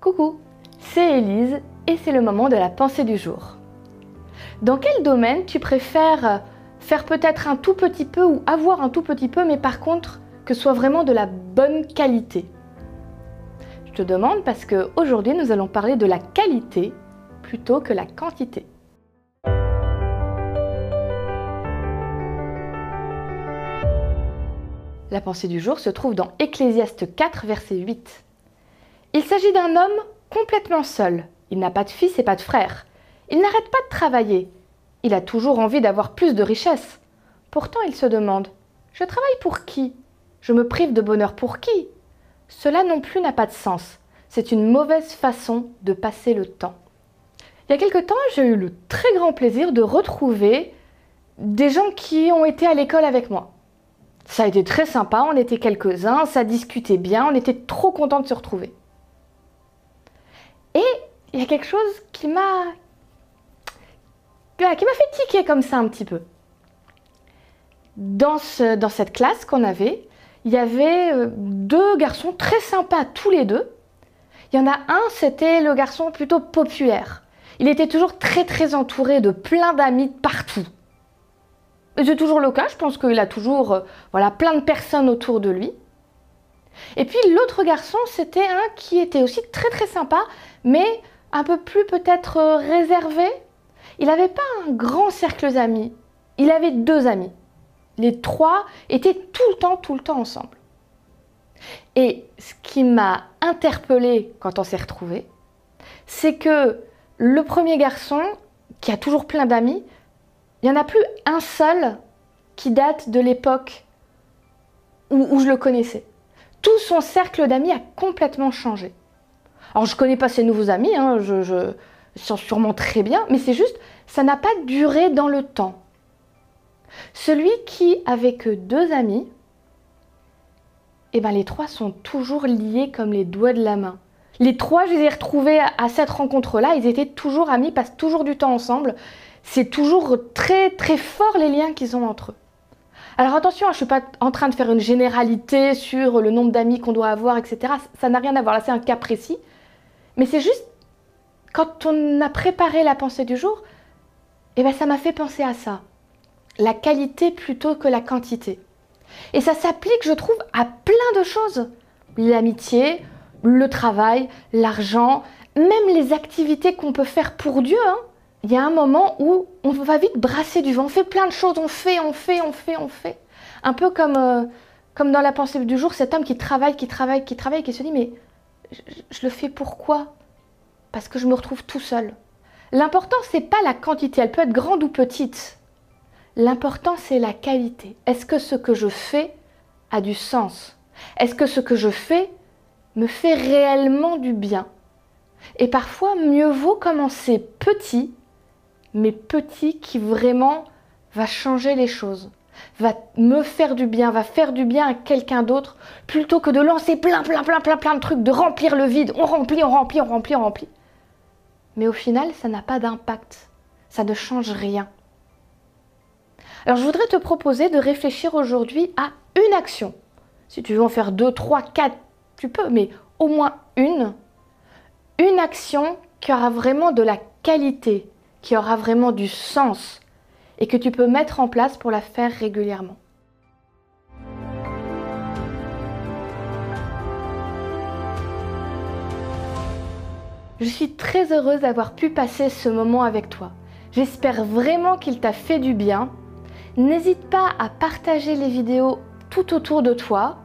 Coucou, c'est Élise et c'est le moment de la pensée du jour. Dans quel domaine tu préfères faire peut-être un tout petit peu ou avoir un tout petit peu, mais par contre que ce soit vraiment de la bonne qualité? Je te demande parce qu'aujourd'hui nous allons parler de la qualité plutôt que la quantité. La pensée du jour se trouve dans Ecclésiaste 4, verset 8. Il s'agit d'un homme complètement seul. Il n'a pas de fils et pas de frères. Il n'arrête pas de travailler. Il a toujours envie d'avoir plus de richesses. Pourtant, il se demande « Je travaille pour qui? Je me prive de bonheur pour qui ?» Cela non plus n'a pas de sens. C'est une mauvaise façon de passer le temps. Il y a quelque temps, j'ai eu le très grand plaisir de retrouver des gens qui ont été à l'école avec moi. Ça a été très sympa, on était quelques-uns, ça discutait bien, on était trop contents de se retrouver. Et il y a quelque chose qui m'a fait tiquer comme ça un petit peu. Dans cette classe qu'on avait, il y avait deux garçons très sympas tous les deux. Il y en a un, c'était le garçon plutôt populaire. Il était toujours très entouré de plein d'amis partout. Et c'est toujours le cas, je pense qu'il a toujours plein de personnes autour de lui. Et puis l'autre garçon, c'était un qui était aussi très sympa, mais un peu plus peut-être réservé. Il n'avait pas un grand cercle d'amis, il avait deux amis. Les trois étaient tout le temps ensemble. Et ce qui m'a interpellée quand on s'est retrouvés, c'est que le premier garçon, qui a toujours plein d'amis, il n'y en a plus un seul qui date de l'époque où je le connaissais. Tout son cercle d'amis a complètement changé. Alors je ne connais pas ses nouveaux amis, je sens sûrement très bien, mais c'est juste, ça n'a pas duré dans le temps. Celui qui avait que deux amis, les trois sont toujours liés comme les doigts de la main. Les trois, je les ai retrouvés à cette rencontre-là, ils étaient toujours amis, passent toujours du temps ensemble. C'est toujours très fort les liens qu'ils ont entre eux. Alors attention, je ne suis pas en train de faire une généralité sur le nombre d'amis qu'on doit avoir, etc. Ça n'a rien à voir, là c'est un cas précis. Mais c'est juste, quand on a préparé la pensée du jour, ça m'a fait penser à ça. La qualité plutôt que la quantité. Et ça s'applique, je trouve, à plein de choses. L'amitié, le travail, l'argent, même les activités qu'on peut faire pour Dieu. Il y a un moment où on va vite brasser du vent, on fait plein de choses, on fait. Un peu comme dans la pensée du jour, cet homme qui travaille, qui se dit « mais je le fais pourquoi? Parce que je me retrouve tout seul. » L'important, c'est pas la quantité, elle peut être grande ou petite. L'important, c'est la qualité. Est-ce que ce que je fais a du sens? Est-ce que ce que je fais me fait réellement du bien? Et parfois, mieux vaut commencer petit, mais petit qui vraiment va changer les choses, va me faire du bien, va faire du bien à quelqu'un d'autre, plutôt que de lancer plein de trucs, de remplir le vide. On remplit. Mais au final, ça n'a pas d'impact, ça ne change rien. Alors je voudrais te proposer de réfléchir aujourd'hui à une action. Si tu veux en faire 2, 3, 4, tu peux, mais au moins une action qui aura vraiment de la qualité, qui aura vraiment du sens et que tu peux mettre en place pour la faire régulièrement. Je suis très heureuse d'avoir pu passer ce moment avec toi. J'espère vraiment qu'il t'a fait du bien. N'hésite pas à partager les vidéos tout autour de toi.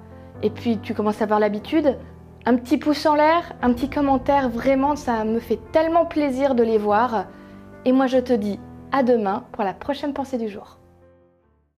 Et puis tu commences à avoir l'habitude. Un petit pouce en l'air, un petit commentaire, vraiment ça me fait tellement plaisir de les voir. Et moi je te dis à demain pour la prochaine pensée du jour.